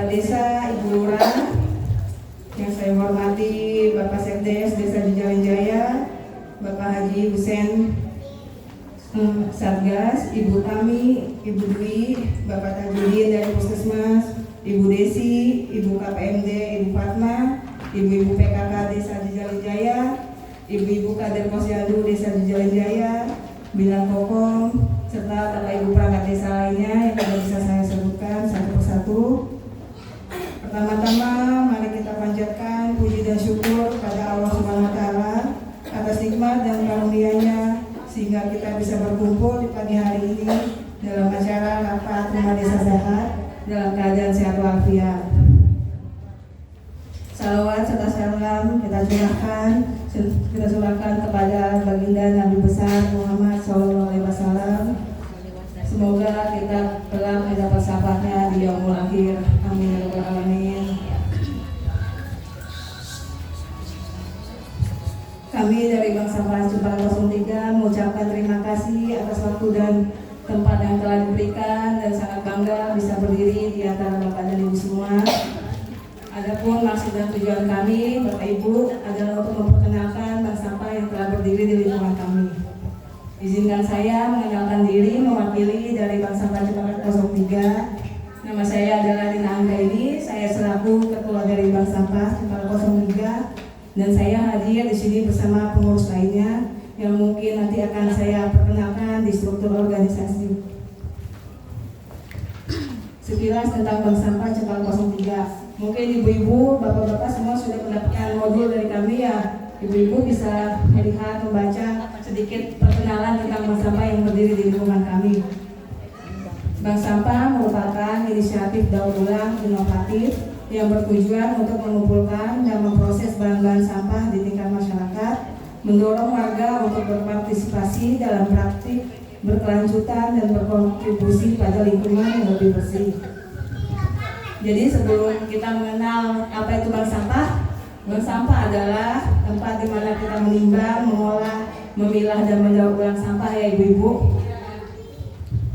Kepala Desa, Ibu Lurah, yang saya hormati Bapak Sekdes Desa Jejaring Jaya, Bapak Haji Husen Satgas, Ibu Tami, Ibu Dwi, Bapak Tajudin dari Puskesmas, Ibu Desi, Ibu KPMD, Ibu Fatma, Ibu-ibu PKK Desa Jejaring Jaya, Ibu-ibu Kader Posyandu Desa Jejaring Jaya, Bilang Kokong, serta Bapak Ibu perangkat desa lainnya yang tidak bisa saya sebutkan satu persatu. Pertama-tama, mari kita panjatkan puji dan syukur pada Allah Subhanahu wa Ta'ala atas nikmat dan karunia-Nya sehingga kita bisa berkumpul di pagi hari ini dalam acara rapat rumah desa sehat dalam keadaan sehat walafiat. Salawat serta salam kita curahkan kepada baginda Nabi besar Muhammad SAW. Semoga kita kelak mendapat syafaatnya di yaumul akhir. Amin ya rabbal alamin. Kami dari Bank Sampah Jepara 03 mengucapkan terima kasih atas waktu dan tempat yang telah diberikan dan sangat bangga bisa berdiri di antara Bapak dan Ibu semua. Adapun maksud dan tujuan kami, Bapak Ibu, adalah untuk memperkenalkan bank sampah yang telah berdiri di lingkungan kami. Izinkan saya mengenalkan diri mewakili dari Bank Sampah Jepara 03. Nama saya adalah Rina Anggraini. Saya selaku ketua dari Bank Sampah Jepara 03 dan saya hadir di sini bersama pengurus lainnya yang mungkin nanti akan saya perkenalkan di struktur organisasi. Sekilas tentang Bank Sampah Jepara 03. Mungkin ibu-ibu, bapak-bapak semua sudah mendapatkan modul dari kami ya. Ibu-ibu bisa melihat, membaca sedikit perkenalan tentang bank sampah yang berdiri di lingkungan kami. Bank sampah merupakan inisiatif daur ulang inovatif yang bertujuan untuk mengumpulkan dan memproses bahan-bahan sampah di tingkat masyarakat, mendorong warga untuk berpartisipasi dalam praktik berkelanjutan dan berkontribusi pada lingkungan yang lebih bersih. Jadi sebelum kita mengenal apa itu bank sampah adalah tempat di mana kita menimbang, mengolah, memilah dan mendaur ulang sampah ya ibu-ibu.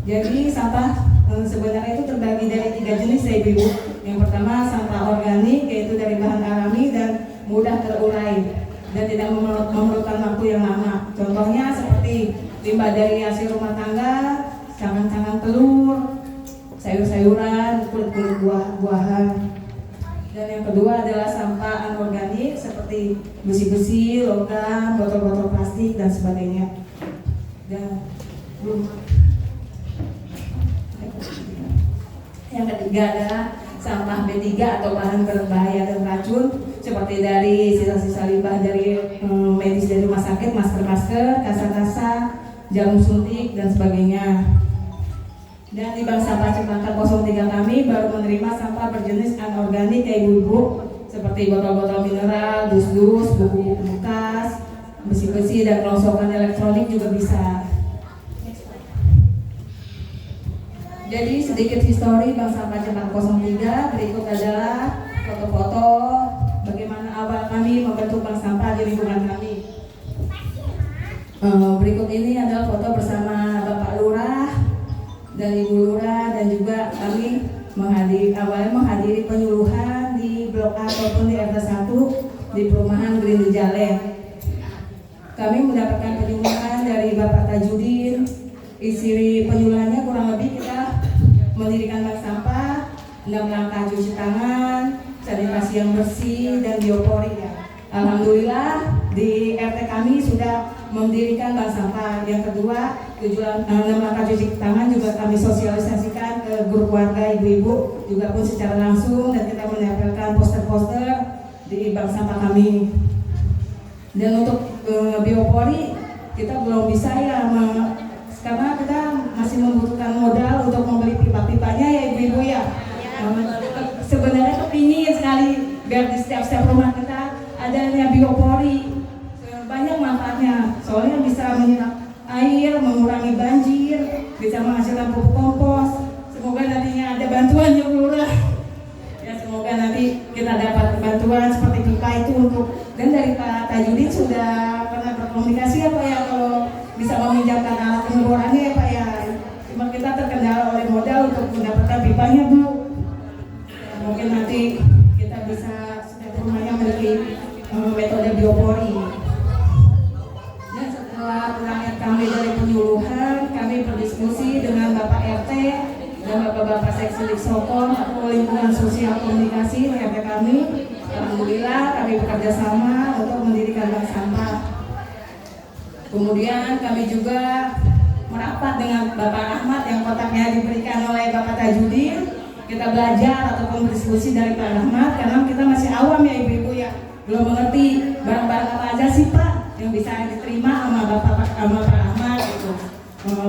Jadi sampah sebenarnya itu terbagi dari 3 jenis ya ibu-ibu. Yang pertama sampah organik, yaitu dari bahan alami dan mudah terurai dan tidak memerlukan waktu yang lama. Contohnya seperti limbah dari hasil rumah tangga, cangkang-cangkang telur, sayur-sayuran, kulit-kulit buah-buahan. Dan yang kedua adalah sampah anorganik seperti besi-besi, logam, botol-botol plastik dan sebagainya. Dan yang ketiga adalah sampah B3 atau bahan berbahaya dan racun seperti dari sisa-sisa limbah dari medis dari rumah sakit, masker-masker, kasa-kasa, jarum suntik dan sebagainya. Dan di Bank Sampah Cempaka 03 kami baru menerima sampah berjenis anorganik ya ibu-ibu, seperti botol-botol mineral, dus-dus, buku-buku bekas, besi-besi dan kelongsokan elektronik juga bisa. Jadi sedikit histori Bank Sampah Cempaka 03, berikut adalah foto-foto bagaimana awal kami membentuk bank sampah di lingkungan kami. Berikut ini adalah foto bersama Bapak Lurah dan Ibu Lurah, dan juga kami awalnya menghadiri penyuluhan di Blok A ataupun di RT 1 di perumahan Green di Jalen. Kami mendapatkan penyuluhan dari Bapak Tajudin. Isi penyuluhannya kurang lebih kita mendirikan bank sampah, 6 langkah cuci tangan, sanitasi yang bersih dan biopori ya. Alhamdulillah di RT kami sudah mendirikan bank sampah. Yang kedua, tujuan 6 langkah cuci tangan juga kami sosialisasikan ke grup warga ibu-ibu juga pun secara langsung, dan kita menempelkan poster-poster di bank sampah kami. Dan untuk biopori kita belum bisa ya, karena kita masih membutuhkan modal untuk membeli pipa-pipanya ya ibu-ibu ya. Sebenarnya kepingin sekali biar di setiap rumah kita adanya biopori. Banyak manfaatnya, soalnya bisa menyerap air, mengurangi banjir, bisa menghasilkan pupuk kompos. Semoga nantinya ada bantuan ya Bu Lurah. Ya semoga nanti kita dapat bantuan seperti pipa itu untuk, dan dari Pak Tajudin sudah pernah berkomunikasi ya Pak ya, kalau bisa meminjamkan alat pengeborannya ya Pak ya. Cuma kita terkendala oleh modal untuk mendapatkan pipanya Bu. mungkin nanti kita bisa setiap rumahnya memiliki metode biopori. Dan setelah pulangnya kami dari penyuluhan, kami berdiskusi dengan Bapak RT dan Bapak-Bapak Seksi Sokon atau lingkungan sosial komunikasi RT kami. Alhamdulillah kami bekerja sama untuk mendirikan bank sampah. Kemudian kami juga merapat dengan Bapak Ahmad yang kotaknya diberikan oleh Bapak Tajudin. Kita belajar ataupun berdiskusi dari Pak Ahmad karena kita masih awam ya ibu-ibu ya, belum mengerti barang-barang apa aja sih Pak yang bisa diterima sama Pak Ahmad gitu.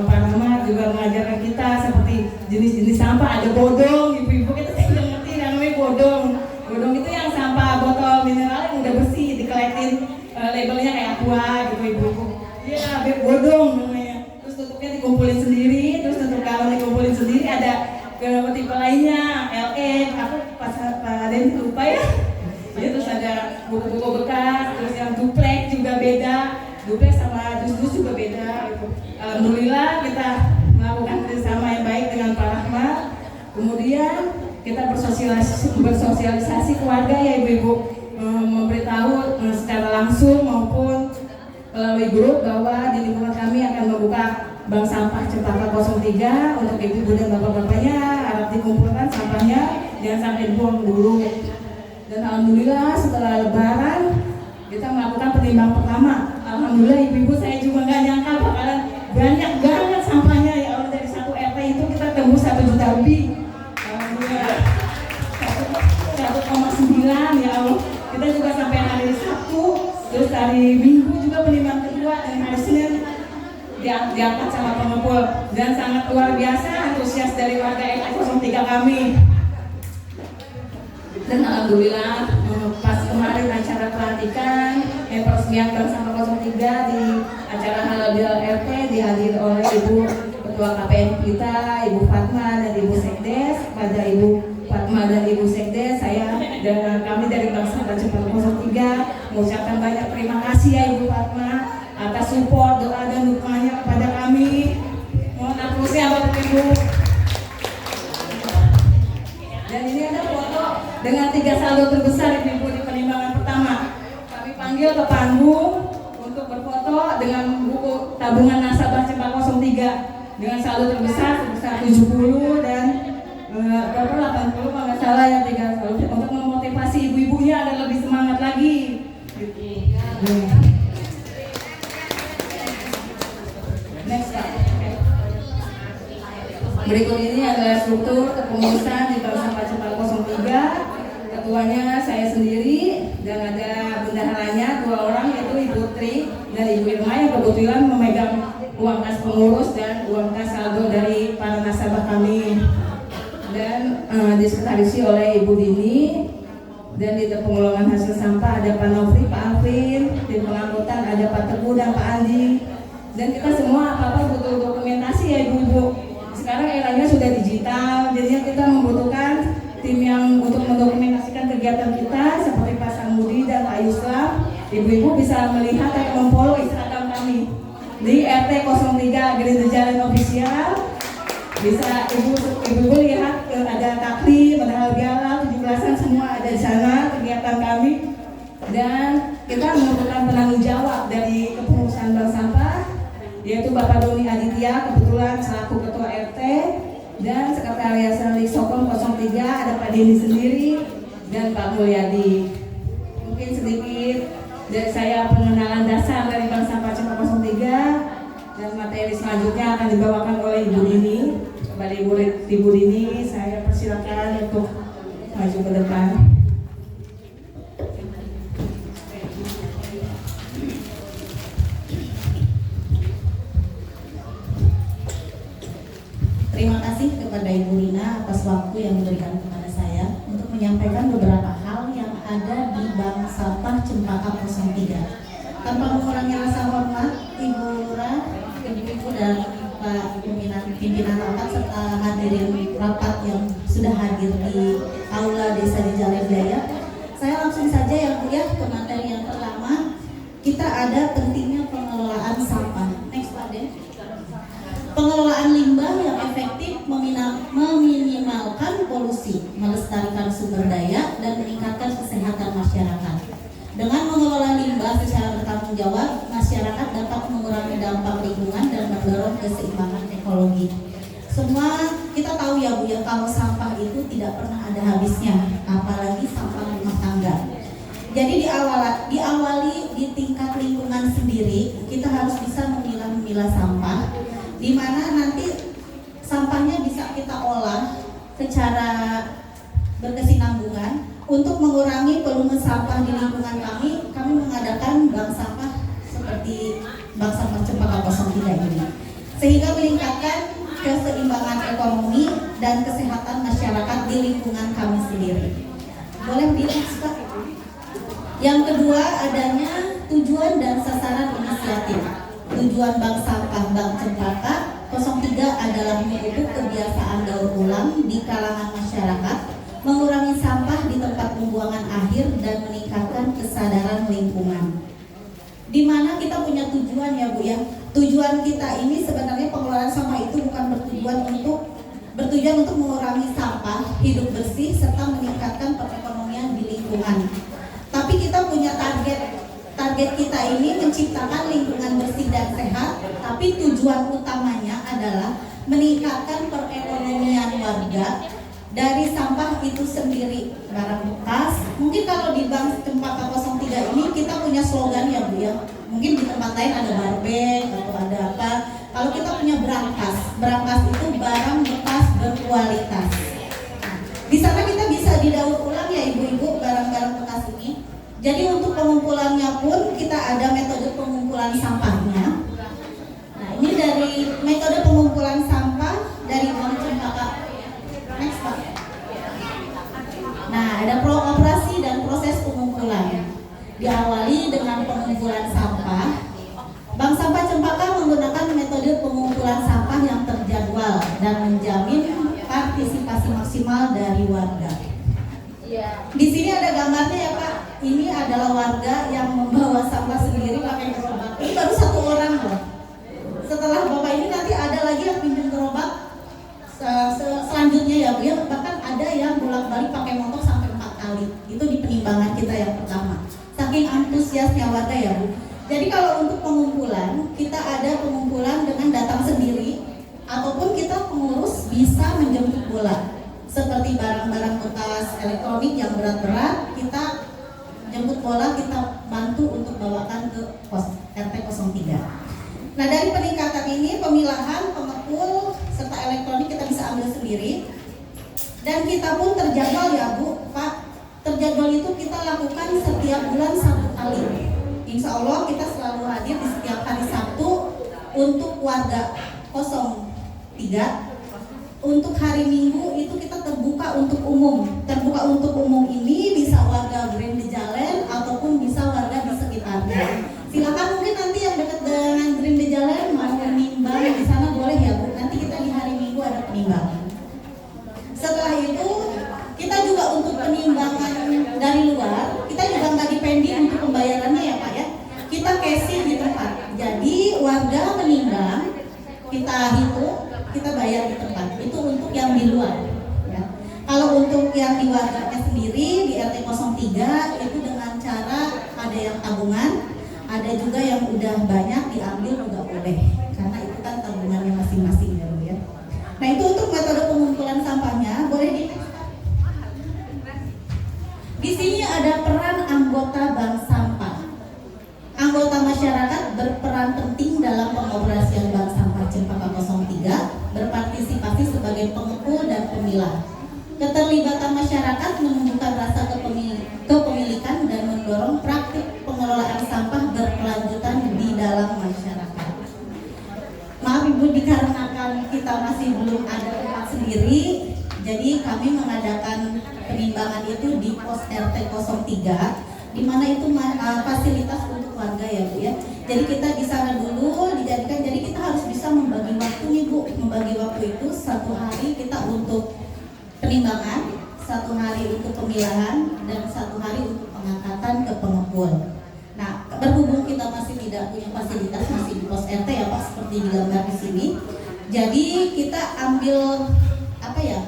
Pak Ahmad juga mengajarkan kita seperti jenis-jenis sampah, ada bodong, ibu-ibu kita tidak ngerti namanya bodong. Bodong itu yang sampah botol mineral yang udah bersih dikeletin labelnya kayak aqua gitu ibu-ibu. Iya, bodong namanya. Terus tutupnya dikumpulin sendiri, terus tutup galon dikumpulin sendiri, ada ke tipe lainnya, LE, aku pas ada yang lupa ya. Ya, terus ada buku-buku bekas, terus yang duplek juga beda, duplek sama dus-dus juga beda gitu. Alhamdulillah kita melakukan kerjasama yang baik dengan Pak Rahmat. Kemudian kita bersosialisasi keluarga ya ibu-ibu, memberitahu secara langsung maupun melalui grup bahwa di lingkungan kami akan membuka bank sampah Cempaka 03 untuk ibu-ibu dan bapak-bapaknya, harap dikumpulkan sampahnya, jangan sampai dibuang dulu. Dan alhamdulillah setelah lebaran kita melakukan penimbang pertama. Alhamdulillah ibu-ibu saya juga nggak nyangka bakalan banyak banget sampahnya ya Allah, dari satu RT itu kita tembus 1 juta lebih. Alhamdulillah 1,9 ya Allah. Kita juga sampai hari Sabtu, terus hari Minggu juga penimbang kedua, dan hari Senin diangkat sama pengepul, dan sangat luar biasa antusias dari warga RT 03 kami. Dan alhamdulillah pas kemarin acara pelantikan peresmian Bank Sampah 03 di acara halal RT dihadiri oleh Ibu Ketua KPM kita, Ibu Fatma dan Ibu Sekdes. Pada Ibu Fatma dan Ibu Sekdes, saya dan kami dari Bank Sampah Cempaka 03 mengucapkan banyak terima kasih ya Ibu Fatma atas support, doa dan dukungannya kepada kami. Mohon apresiasi Bapak Ibu. Dan ini ada foto dengan 3 saldo terbesar ibu-ibu di penimbangan pertama. Kami panggil ke panggung untuk berfoto dengan buku tabungan nasabah Cempaka 03 dengan saldo terbesar sebesar 70 dan berapa 80 kalau nggak salah ya, 3 saldo untuk memotivasi ibu-ibunya agar lebih semangat lagi. Next Pak. Berikut ini adalah struktur kepengurusan di Bank Sampah Cempaka 03. Ketuanya saya sendiri dan ada bendaharanya 2 orang, yaitu Ibu Tri dan Ibu Irma yang kebetulan memegang uang kas pengurus dan uang kas saldo dari para nasabah kami. Dan disekretaris oleh Ibu Dini. Dan di pengelolaan hasil sampah ada Pak Nofri, Pak Alvin. Di pengangkutan ada Pak Teguh dan Pak Andi. Dan kita semua apa-apa butuh dokumentasi ya ibu-ibu. Sekarang eranya sudah digital, jadinya kita membutuhkan tim yang untuk mendokumentasikan kegiatan kita seperti Pak Samudi dan Pak Yuslam. Ibu-ibu bisa melihat atau memfollow Instagram kami di RT 03 Gerindra Jalan Official. Bisa ibu-ibu lihat ada taklim, ada halal 17-an, semua ada di sana kegiatan kami. Dan kita membutuhkan penanggung jawab dari kepengurusan bank sampah, yaitu Bapak Doni Aditya kebetulan selaku Ketua RT, dan Sekretaris Sokon 03 ada Pak Dini sendiri dan Pak Mulyadi. Mungkin sedikit dari saya pengenalan dasar dari Bank Sampah Cempaka 03, dan materi selanjutnya akan dibawakan oleh Ibu Dini. Kepada Ibu Dini saya persilakan untuk maju ke depan. Terima kasih kepada Ibu Rina atas waktu yang diberikan kepada saya untuk menyampaikan beberapa hal yang ada di Bank Sampah Cempaka 03. Tanpa mengurangi rasa hormat, Ibu Lurah, Ibu dan Pak pimpinan rapat serta hadirin rapat yang sudah hadir di Aula Desa di Jalan Jaya, saya langsung saja yang mulia ke materi yang pertama. Kita ada pentingnya pengelolaan sampah. Next Pak Den. Pengelolaan limbah yang efektif meminimalkan polusi, melestarikan sumber daya, dan meningkatkan kesehatan masyarakat. Dengan mengelola limbah secara bertanggung jawab, masyarakat dapat mengurangi dampak lingkungan dan mendorong keseimbangan ekologi. Semua kita tahu ya Bu ya, kalau sampah itu tidak pernah ada habisnya, apalagi sampah rumah tangga. Jadi diawali di tingkat lingkungan sendiri, kita harus bisa memilah sampah, di mana nanti sampahnya bisa kita olah secara berkesinambungan. Untuk mengurangi volume sampah di lingkungan kami mengadakan bank sampah seperti bank sampah Cempaka 03 ini, sehingga meningkatkan keseimbangan ekonomi dan kesehatan masyarakat di lingkungan kami sendiri. Boleh dilihat Pak? Yang kedua, adanya tujuan dan sasaran inisiatif. Tujuan bank sampah Bank Cempaka 03 adalah memupuk kebiasaan daur ulang di kalangan masyarakat, mengurangi sampah di tempat pembuangan akhir, dan meningkatkan kesadaran lingkungan. Di mana kita punya tujuan ya Bu ya. Tujuan kita ini sebenarnya pengelolaan sampah itu bukan bertujuan untuk mengurangi sampah, hidup bersih, serta meningkatkan perekonomian di lingkungan. Tapi kita punya target kita ini menciptakan lingkungan bersih dan sehat, tapi tujuan utamanya adalah meningkatkan perekonomian warga dari sampah itu sendiri, barang bekas. Mungkin kalau di Bank Cempaka 03 ini kita punya slogan ya Bu ya. Mungkin di tempat lain ada barbek atau ada apa. Kalau kita punya berangkas itu barang bekas berkualitas. Di sana kita bisa didaur ulang ya ibu-ibu barang-barang bekas ini. Jadi untuk pengumpulannya pun kita ada metode pengumpulan sampahnya. Nah ini dari metode pengumpulan sampah dari Bank Cempaka. Next Pak. Nah ada operasi dan proses pengumpulan. Diawali dengan pengumpulan sampah. Bank Sampah Cempaka menggunakan metode pengumpulan sampah yang terjadwal dan menjamin partisipasi maksimal dari warga. Di sini ada gambarnya ya Pak. Ini adalah warga yang membawa sampah sendiri pakai gerobak. Ini baru satu orang loh. Setelah Bapak ini nanti ada lagi yang pinjam gerobak selanjutnya ya Bu ya. Bahkan ada yang bolak-balik pakai motor sampai 4 kali. Itu di penimbangan kita yang pertama. Saking antusiasnya warga ya Bu. Jadi kalau untuk pengumpulan, kita ada pengumpulan dengan datang sendiri, ataupun kita pengurus bisa menjemput bola. Seperti barang-barang bekas elektronik yang berat-berat, kita jemput bola, kita bantu untuk bawakan ke pos RT 03. Nah dari peningkatan ini, pemilahan, pengepul, serta elektronik kita bisa ambil sendiri. Dan kita pun terjadwal ya Bu, Pak. Terjadwal itu kita lakukan setiap bulan 1 kali. Insya Allah kita selalu hadir di setiap hari Sabtu untuk warga 03. Untuk hari Minggu itu kita terbuka untuk umum. Terbuka untuk umum ini bisa warga Green di Jalen ataupun bisa warga di sekitarnya. Silakan mungkin nanti yang dekat dengan Green di Jalen mau menimbang di sana boleh ya Bu. Nanti kita di hari Minggu ada penimbangan. Setelah itu kita juga untuk penimbangan dari luar, kita juga nggak dipending untuk pembayarannya ya Pak ya. Kita casing di tempat. Jadi warga menimbang, kita hitung, kita bayar di tempat. Itu untuk yang di luar. Ya. Kalau untuk yang di warganya sendiri di RT 03 itu dengan cara ada yang tabungan, ada juga yang udah banyak diambil juga boleh. Karena itu kan tabungannya masing-masing ya Bu ya. Nah itu untuk metode pengumpulan sampahnya boleh di. Di sini ada peran anggota bank sampah. Anggota masyarakat berperan penting dalam pengoperasian bank sampah Cempaka 03, berpartisipasi sebagai pengepul dan pemilah. Keterlibatan masyarakat menunjukkan rasa kepemilikan dan mendorong praktik pengelolaan sampah berkelanjutan di dalam masyarakat. Maaf Ibu, dikarenakan kita masih belum ada tempat sendiri, jadi kami mengadakan penimbangan itu di pos RT 03, di mana itu fasilitas untuk warga ya Bu ya. Jadi kita di sana dulu dijadikan, jadi kita harus bisa membagi waktu nih Bu. Membagi waktu itu 1 hari kita untuk penimbangan, 1 hari untuk pemilahan, dan 1 hari untuk pengangkatan ke pengepul. Nah, berhubung kita masih tidak punya fasilitas, masih di pos RT ya Pak, seperti digambar di sini. Jadi kita ambil apa ya,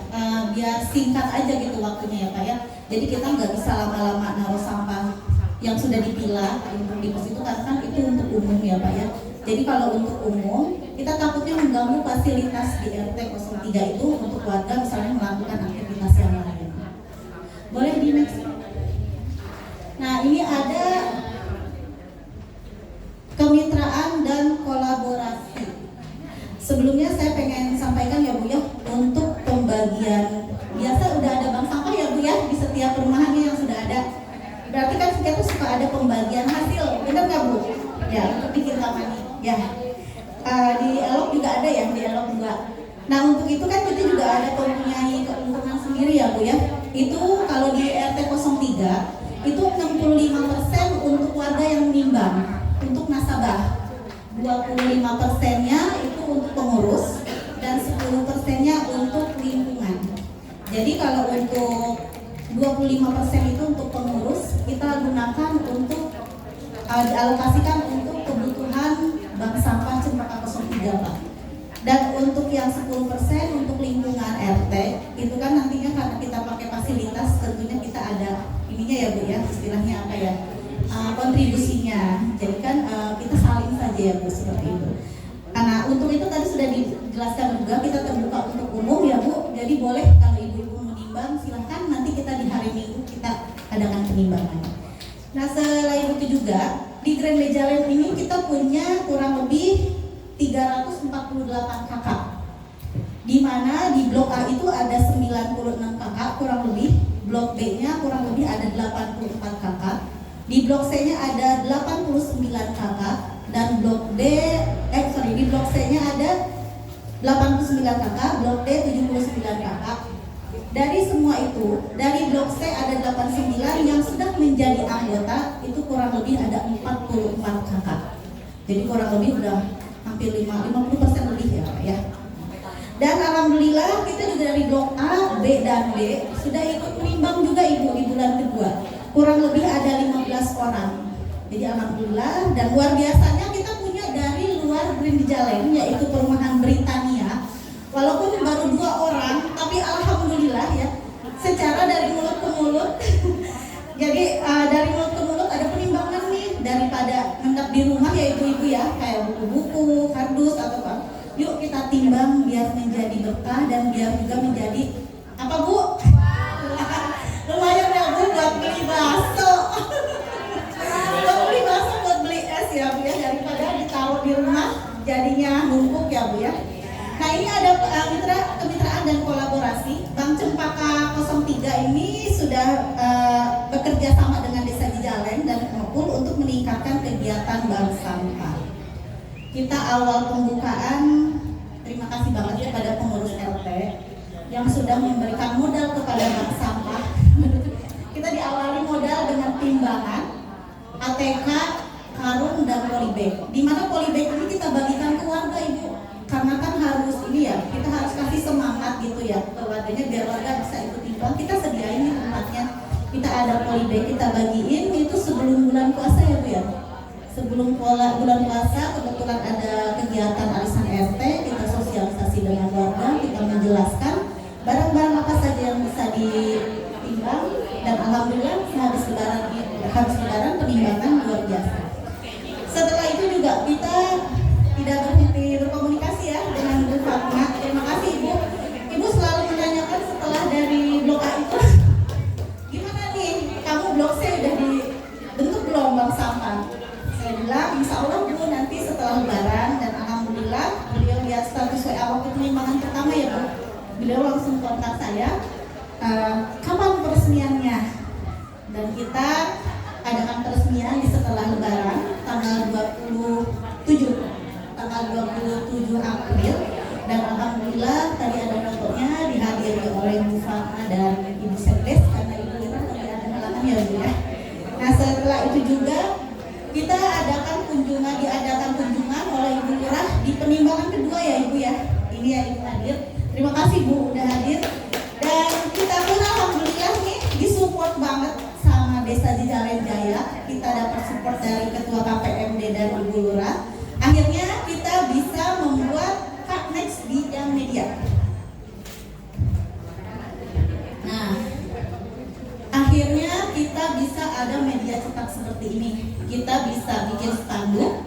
biar singkat aja gitu waktunya ya Pak ya. Jadi kita nggak bisa lama-lama naruh sampah yang sudah dipilah untuk di pos itu, karena kan itu untuk umum ya Pak ya. Jadi kalau untuk umum, kita takutnya mengganggu fasilitas di RT 03 itu untuk warga misalnya melakukan aktivitas yang lain. Boleh di next. Nah ini ada kemitraan dan kolaborasi. Sebelumnya saya pengen sampaikan ya Bu ya, untuk pembagian, biasa udah ada bank sampah ya Bu ya di setiap perumahannya yang sudah ada. Berarti kan kita suka ada pembagian hasil, benar nggak Bu? Ya, untuk bikin kamani. Ya, di Elok juga ada ya, di Elok juga. Nah untuk itu kan kita juga ada mempunyai keuntungan sendiri ya Bu ya. Itu kalau di RT 03 itu 65% untuk warga yang menimbang untuk nasabah, 25%-nya itu untuk pengurus, dan 10%-nya untuk lingkungan. Jadi kalau untuk 25% itu untuk pengurus, kita gunakan untuk dialokasikan untuk kebutuhan bank sampah Cempaka 03 Pak. Dan untuk yang 10% untuk lingkungan RT, itu kan nantinya karena kita pakai fasilitas, tentunya kita ada ininya ya Bu ya, istilahnya apa ya, kontribusinya. Jadi kan kita saling saja ya Bu, seperti itu. Nah untuk itu tadi sudah dijelaskan juga, kita terbuka untuk umum ya Bu. Jadi boleh kalau ibu-ibu menimbang silahkan, nanti kita di hari Minggu kita adakan penimbangan. Nah selain itu juga di Grand Bejalen ini kita punya kurang lebih 348 kakak, di mana di blok A itu ada 96 kakak kurang lebih, blok B-nya kurang lebih ada 84 kakak, di blok C-nya ada 89 kakak, dan blok di blok C-nya ada 89 kakak, blok D 79 kakak. Dari semua itu, dari blok C ada 89 yang sudah menjadi anggota, itu kurang lebih ada 44 kakak. Jadi kurang lebih udah hampir 50% lebih ya Pak ya. Dan alhamdulillah kita juga dari blok A, B, dan D sudah ikut menimbang juga Ibu di bulan kedua. Kurang lebih ada 15 orang. Jadi alhamdulillah, dan luar biasanya kita punya dari luar Grand Bejalen, yaitu perumahan Britania. Walaupun baru 2 orang, tapi alhamdulillah ya, secara dari mulut ke mulut. Jadi dari mulut ke mulut ada penimbangan nih, daripada ngendap di rumah ya ibu-ibu ya, kayak buku-buku, kardus atau apa. Yuk kita timbang biar menjadi berkah dan biar juga menjadi apa Bu? Lumayan ya Bu buat beli bakso. Buat beli bakso, buat beli es ya Bu ya, daripada ditaruh di rumah jadinya numpuk ya Bu ya. Nah ini ada kemitraan dan kolaborasi. Bank Cempaka 03 ini sudah bekerja sama dengan Desa Jijalen dan Kemepul untuk meningkatkan kegiatan bank sampah. Kita awal pembukaan, terima kasih banget kepada pengurus RT yang sudah memberikan modal kepada bank sampah. Kita diawali modal dengan timbangan, ATK, karung, dan polybag. Di mana polybag ini kita bagikan ke warga Ibu, karena kan harus ini ya, kita harus kasih semangat gitu ya ke warganya biar warga bisa ikut timbang. Kita sediain nih tempatnya, kita ada polybag, kita bagiin itu sebelum bulan puasa ya Bu ya. Sebelum bulan puasa kebetulan ada kegiatan arisan RT, kita sosialisasi dengan warga, kita menjelaskan barang-barang apa saja yang bisa ditimbang, dan alhamdulillah habis lebaran penimbangan luar biasa. Setelah itu juga kita tidak berhenti berkomunikasi ya dengan Bu Fatma. Terima kasih Ibu. Ibu selalu menanyakan setelah dari blok A itu, gimana nih, kamu blok C udah dibentuk belum bank sampah? Saya bilang insya Allah Bu nanti setelah lebaran, dan alhamdulillah beliau lihat status WA waktu penimbangan pertama ya Bu. Beliau langsung kontak saya, kapan peresmiannya? Dan kita adakan peresmian di setelah lebaran tanggal 27 April, dan alhamdulillah tadi ada fotonya dihadiri oleh Bu Fatma dan Ibu Sekdes, karena Ibu kita lagi ada halangan ya Bu ya. Nah setelah itu juga kita diadakan kunjungan oleh Ibu Lurah di penimbangan kedua ya Ibu ya. Ini ya Ibu hadir. Terima kasih Bu udah hadir. Dan kita pun alhamdulillah nih disupport banget sama Desa Jijalen Jaya. Kita dapat support dari Ketua KPMD dan Ibu Lurah. Akhirnya kita bisa membuat Kak Next bidang media. Nah, akhirnya kita bisa ada media cetak seperti ini. Kita bisa bikin spanduk,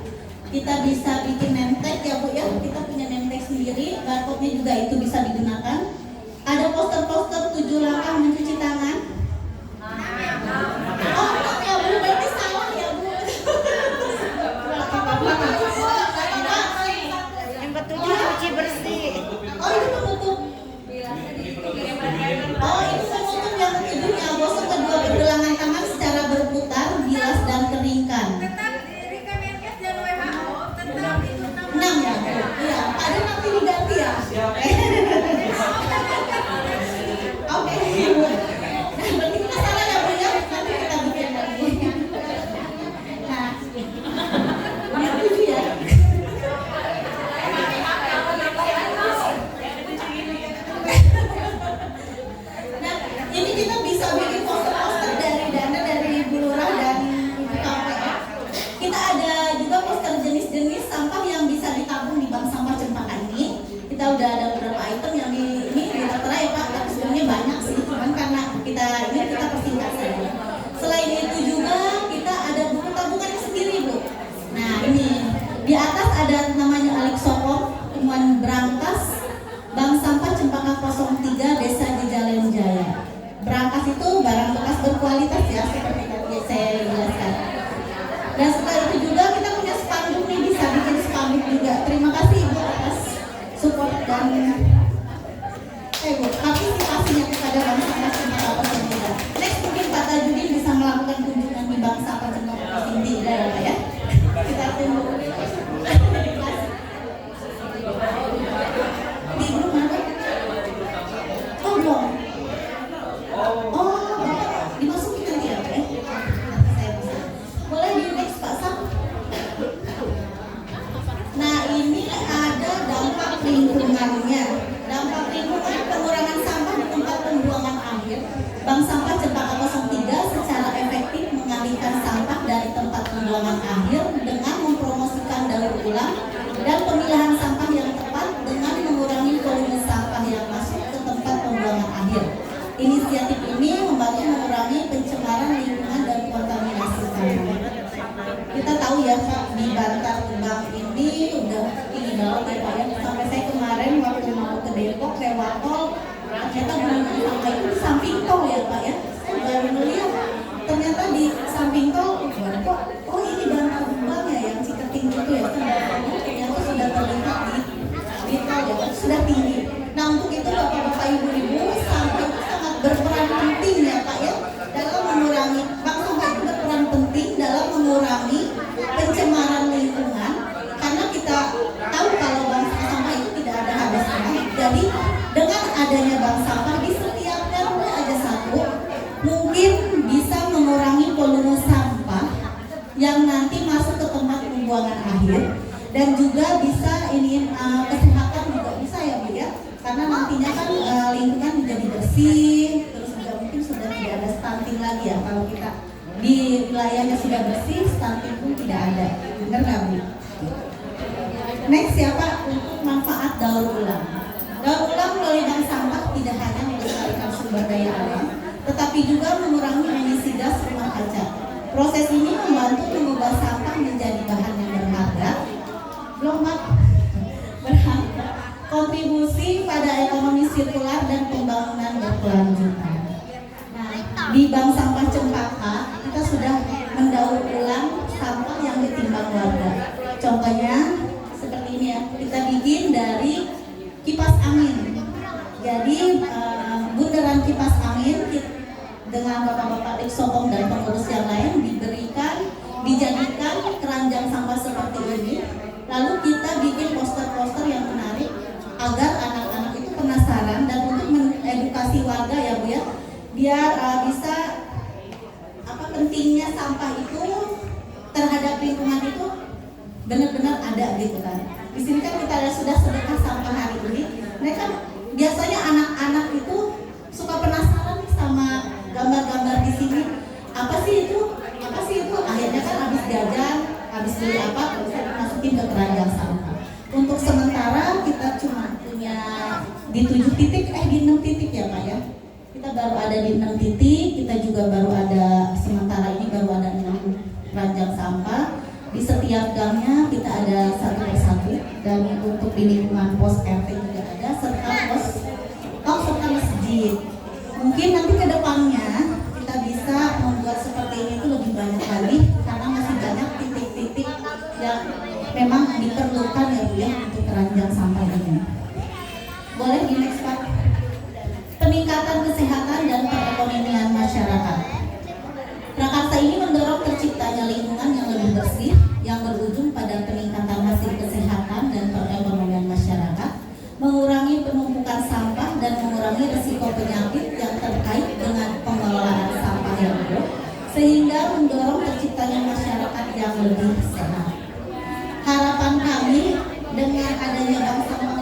kita bisa bikin name tag ya Bu ya. Kita punya name tag sendiri, barcode-nya juga itu bisa digunakan. Ada poster-poster 7 langkah mencuci tangan. Oh, ya Bu, berarti salah ya Bu. Yang ketujuh cuci bersih. Oh, itu penutup. Oh, itu penutup yang ketujuhnya. Gosok kedua pergelangan tangan secara berputar, bilas dan keringkan. 6 ya? Iya, ada nanti diganti ya? Oke, Bu. Nah, berarti kita salah ya Bu ya? Nanti kita bikin lagi. Nah, yang 7 ya? Nah, ini kita bisa bikin poster-poster dari Dana, dari Ibu Lurah dan Ibu KPR. Kita ada juga poster jenis-jenis sampah yang bisa ditabung di bank sampah Cempaka ini. Kita udah ada beberapa item yang ini tertera ya Pak, tapi sebenarnya banyak sih, cuman karena kita persingkat saja. Selain itu juga kita ada buku tabungannya sendiri Bu. Nah ini di atas ada namanya Alik Sokong, temuan berangkas Bank Sampah Cempaka 03 Desa Jejalen Jaya. Berangkas itu barang bekas berkualitas ya, seperti tadi saya jelaskan. Dan setelah itu juga kita punya spanduk nih, bisa bikin spanduk juga. Terima kasih Ibu atas support dan Bu, partisipasinya kepada Bank Sampah Cempaka 03. Next mungkin Pak Tajudin bisa melakukan kunjungan di Bank Sampah Cempaka 03 ya. Kita tunggu. Di grup mana? Oh belum. Oh, dimasukin nanti ya Pak ya. Nanti saya bisa. Boleh di next Pak Sam. Nah ini ada dampak lingkungannya. Dampak lingkungan pengurangan sampah di tempat pembuangan akhir. Bank Sampah Cempaka 03 secara efektif mengalihkan sampah dari tempat pembuangan akhir dengan mempromosikan daur ulang dan pemilahan sampah yang tepat dengan mengurangi volume sampah yang masuk ke tempat pembuangan akhir. Inisiatif ini membantu mengurangi pencemaran lingkungan dan kontaminasi sampah. Kita tahu ya Pak, di Bantar Gebang ini udah tinggi banget ya Pak ya. Sampai saya kemarin waktu mau ke Depok lewat tol, ternyata buangan sampah itu di samping tol ya Pak ya. Saya baru melihat ternyata di samping tol, oh ini Bantar Gebang ya yang Ciketing itu ya. Ternyata sudah terlihat di tol ya, sudah tinggi. Nah untuk itu Bapak-Bapak Ibu-Ibu, sampah itu sangat berperan penting ya Pak ya dalam mengurangi, bank sampah itu berperan penting dalam mengurangi pencemaran lingkungan, karena kita tahu kalau bank sampah itu tidak ada habisnya. Jadi dengan adanya bank sampah di setiap RW aja satu, mungkin bisa mengurangi volume sampah yang nanti masuk ke tempat pembuangan akhir, dan juga bisa ini kesehatan juga bisa ya Bu ya, karena nantinya kan lingkungan menjadi bersih, terus juga mungkin sudah tidak ada stunting lagi ya. Kalau kita di wilayahnya sudah bersih, stunting pun tidak ada. Benar nggak Bu? Next ya Pak, untuk manfaat daur ulang. Daur ulang melalui bank sampah tidak hanya melestarikan sumber daya alam, tetapi juga mengurangi emisi gas rumah kaca. Proses ini membantu mengubah sampah menjadi bahan yang berharga, berharga, kontribusi pada ekonomi sirkular dan pembangunan berkelanjutan. Nah, di Bank Sampah Cempaka kita sudah mendaur ulang sampah yang ditimbang warga. Contohnya seperti ini ya, kita bikin dari kipas angin. Jadi bundaran kipas angin dengan bapak-bapak Sokong dan pengurus yang lain dijadikan keranjang sampah seperti ini. Lalu kita bikin poster-poster yang menarik agar anak-anak itu penasaran, dan untuk mengedukasi warga ya Bu ya, biar bisa apa pentingnya sampah itu terhadap lingkungan itu benar-benar ada gitu kan. Di sini kan kita sudah sedekah sampah hari ini. Mereka biasanya anak-anak itu suka penasaran nih sama gambar-gambar di sini. Apa sih itu? Apa sih itu? Akhirnya kan habis jajan, habis beli apa, bisa dimasukin ke keranjang sampah. Untuk sementara kita cuma hanya di 7 titik, di 6 titik ya Pak ya. Kita baru ada di 6 titik, kita juga baru ada, sementara ini baru ada 6 keranjang sampah. Di setiap gangnya kita ada satu persatu, dan untuk di lingkungan pos RT juga ada, serta serta masjid. Mungkin nanti ke depannya kita bisa membuat seperti ini itu lebih banyak lagi, karena masih banyak titik-titik yang memang diperlukan ya Bu ya untuk keranjang sampah ini. Boleh di next Pak. Peningkatan kesehatan dan perekonomian masyarakat. Prakarsa ini mendorong terciptanya lingkungan yang lebih bersih yang berujung pada peningkatan hasil kesehatan dan perekonomian masyarakat, mengurangi penumpukan sampah dan mengurangi risiko penyakit yang terkait dengan pengelolaan sampah yang buruk, sehingga mendorong terciptanya masyarakat yang lebih sehat. Harapan kami dengan adanya bank sampah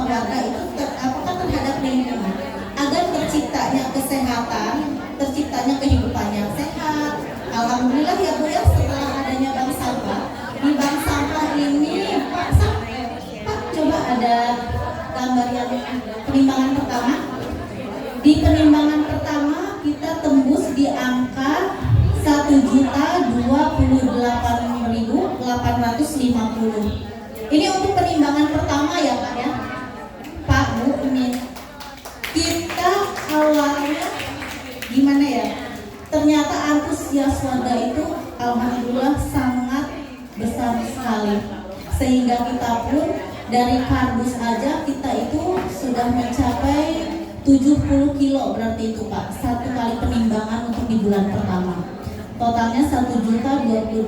warga itu apakah terhadap lingkungan, agar terciptanya kesehatan, terciptanya kehidupan yang sehat. Alhamdulillah ya Bu ya, setelah adanya bank sampah, di bank sampah ini Pak coba ada gambar yang penimbangan pertama. Di penimbangan pertama kita tembus di angka 1.028.850. Ini untuk penimbangan pertama ya Pak ya. Pak Bu, ini kita awalnya gimana ya? Ternyata antusias warga itu alhamdulillah sangat besar sekali, sehingga kita pun dari kardus aja kita itu sudah mencapai 70 kilo, berarti itu Pak, satu kali penimbangan untuk di bulan pertama. Totalnya 1.028.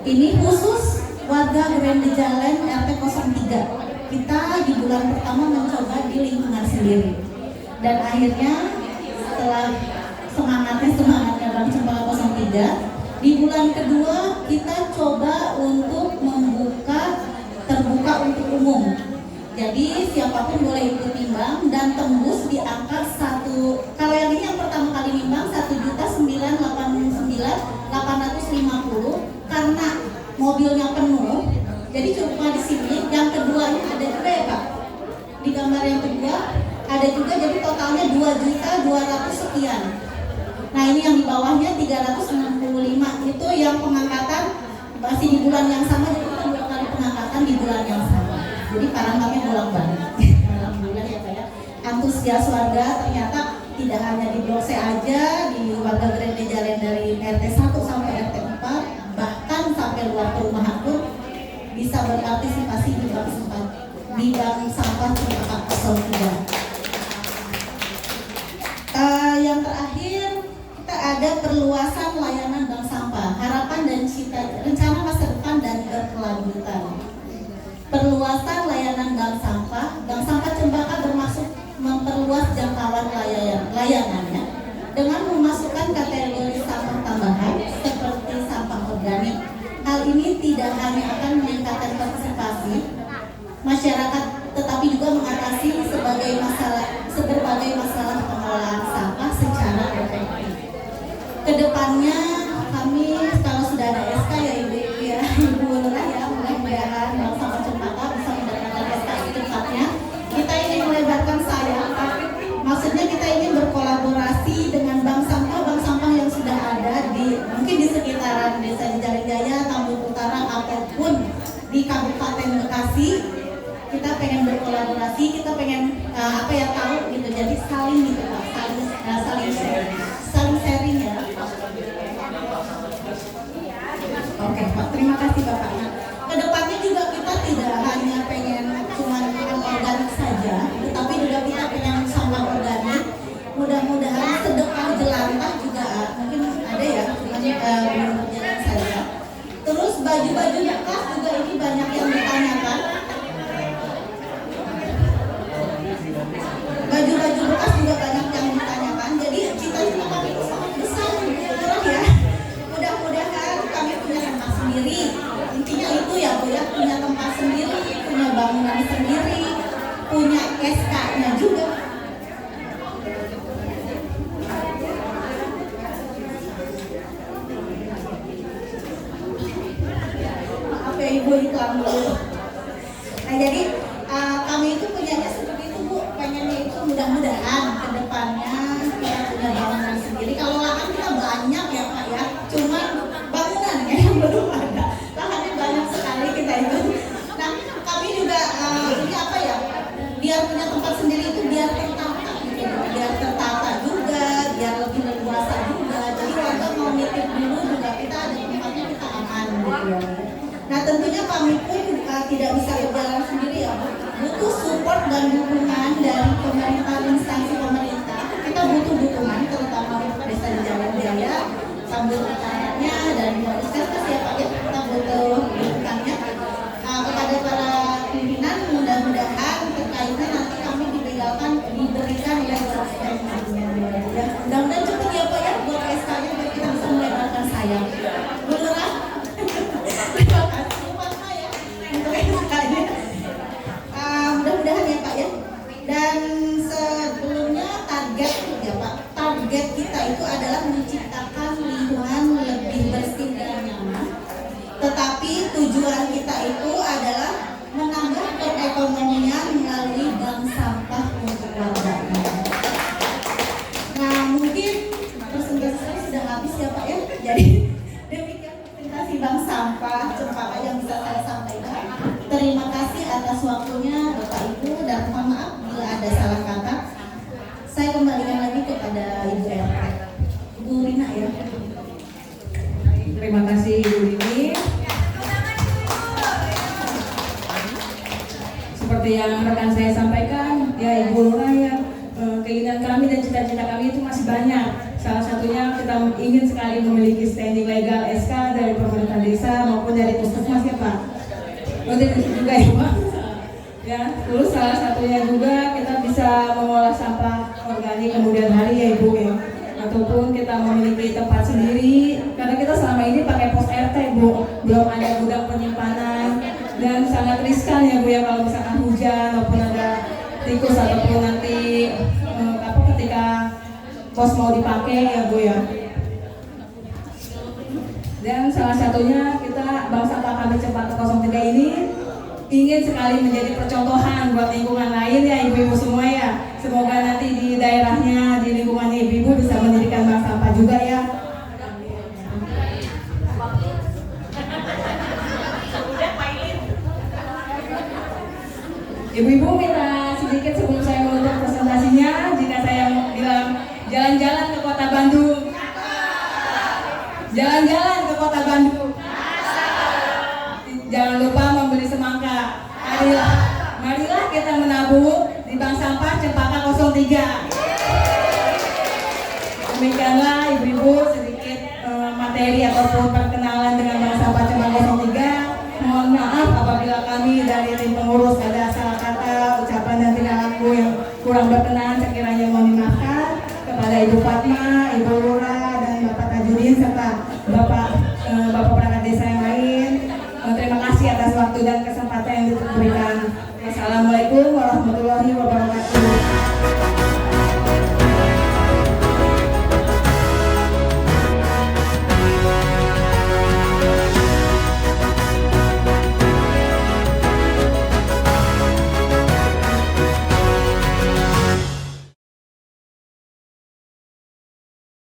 Ini khusus warga Grande Jalen RT 03. Kita di bulan pertama mencoba di lingkungan sendiri, dan akhirnya setelah semangatnya Bang Cempaka 03, di bulan kedua kita coba untuk terbuka untuk umum. Jadi siapapun boleh ikut nimbang dan tembus di angka 1. Kalau yang ini yang pertama kali nimbang 1.989.850 karena mobilnya penuh. Jadi cuma di sini. Yang keduanya ada juga ya Pak. Di gambar yang kedua ada juga, jadi totalnya 2.200 sekian. Nah ini yang di bawahnya 365, itu yang pengangkatan masih di bulan yang sama, jadi kita 2 kali pengangkatan di bulan yang sama. Jadi kami bolak-balik. Alhamdulillah ya Pak ya. Antusias warga ternyata tidak hanya di Blok C aja, di warga Grande Jalen dari RT 1 sampai RT 4, bahkan sampai luar perumahan pun bisa berpartisipasi di bank sampah Cempaka 03. Yang terakhir kita ada perluasan layanan bank sampah, harapan dan rencana masa depan dan berkelanjutan. Perluasan layanan bank sampah Cempaka bermaksud memperluas jangkauan layanannya dengan memasukkan kategori sampah tambahan seperti sampah organik. Hal ini tidak hanya akan meningkatkan partisipasi masyarakat, tetapi juga mengatasi berbagai masalah pengelolaan sampah secara efektif. Kedepannya kami kalau sudah ada SK ya Ibu Lurah ya, mudah-mudahan Bank Sampah Cempaka bisa mendapatkan SK secepatnya. Kita ingin melebarkan sayap, maksudnya kita ingin berkolaborasi dengan bank sampah yang sudah ada mungkin di sekitaran Desa Jarinjaya, Tambun Utara ataupun di Kabupaten Bekasi. Kita pengen berkolaborasi, kita pengen tahu gitu, jadi saling gitu Pak, saling sharing ya. Oke Pak, terima kasih Bapak. Kedepannya juga kita tidak hanya pengen cuma organik saja, tetapi juga kita pengen sampah organik. Mudah-mudahan sedekah jelantah juga mungkin ada ya, cuma belum berjalan saja. Terus baju-baju bekas juga ini banyak yang ditanyakan. Baju-baju bekas juga banyak yang ditanyakan. Jadi cita-cita kami itu sangat besar ya. Mudah-mudahan kami punya tempat sendiri. Intinya itu ya Bu ya, punya tempat sendiri, punya bangunan sendiri, punya SK-nya juga. Maaf ya Ibu, iklan dulu. Nah jadi nitip dulu juga kita ada tempatnya, kita aman gitu ya. Nah tentunya kami pun tidak bisa berjalan sendiri ya, butuh support dan dukungan dari pemerintah, instansi pemerintah. Kita butuh dukungan terutama Desa di Jalan Jaya, sambil acaranya dan puskesmas ya Pak ya, kita butuh dukungannya kepada para pimpinan. Mudah-mudahan terkaitnya nanti kami diberikan ya mudah-mudahan cepat ya Pak ya buat SK-nya biar kita bisa melebarkan sayap. Bu Lurah, terima kasih Pak ya untuk SK-nya. Mudah-mudahan ya Pak ya. Dan sebelumnya target ya Pak, target kita itu adalah menciptakan lingkungan lebih bersih dan nyaman. Tetapi tujuan kita itu adalah menambah perekonomian melalui bank sampah untuk warganya. Nah mungkin presentasi saya sudah habis ya Pak ya. Jadi demikian presentasi bank sampah Cempaka yang bisa saya sampaikan. Terima kasih atas waktunya Bapak Ibu dan mohon maaf bila ada salah kata. Saya kembalikan lagi kepada Ibu RT, Ibu Rina ya. Terima kasih Ibu Rini. Seperti yang rekan saya sampaikan, ya Ibu Lurah ya, keinginan kami dan cita-cita kami itu masih banyak. Salah satunya kita ingin sekali memiliki standing legal SK dari pemerintah desa maupun dari puskesmas ya Pak. Untuk juga ya Pak. Ya, terus salah satunya juga kita bisa mengolah sampah organik kemudian hari ya Ibu ya. Ataupun kita memiliki tempat sendiri, karena kita selama ini pakai pos RT Bu, belum ada gudang penyimpanan dan sangat riskan ya Bu ya kalau misalkan hujan maupun ada tikus ataupun nanti ketika pos mau dipakai ya Bu ya. Dan salah satunya kita Bank Sampah Kami Cempaka 03 ini ingin sekali menjadi percontohan buat lingkungan lain ya ibu-ibu semua ya. Semoga nanti di daerahnya, di lingkungan ibu-ibu bisa mendirikan bank sampah juga ya. Ibu-ibu minta sedikit sebelum saya menutup presentasinya, jika saya bilang jalan-jalan ke kota Bandung, jalan-jalan ke kota Bandung, jangan lupa membeli semangka. Marilah kita menabung di Bank Sampah Cempaka 03. Demikianlah ibu-ibu sedikit materi ataupun perkenalan dengan Bank Sampah Cempaka 03. Mohon maaf apabila kami dari tim pengurus ada salah kata, ucapan dan tingkah laku yang kurang berkenan, sekiranya mohon dimaafkan. Kepada Ibu Fatma, Ibu Lurah dan Bapak Tajudin serta Bapak perangkat desa yang lain, terima kasih atas waktu dan kesempatan yang diberikan. Assalamualaikum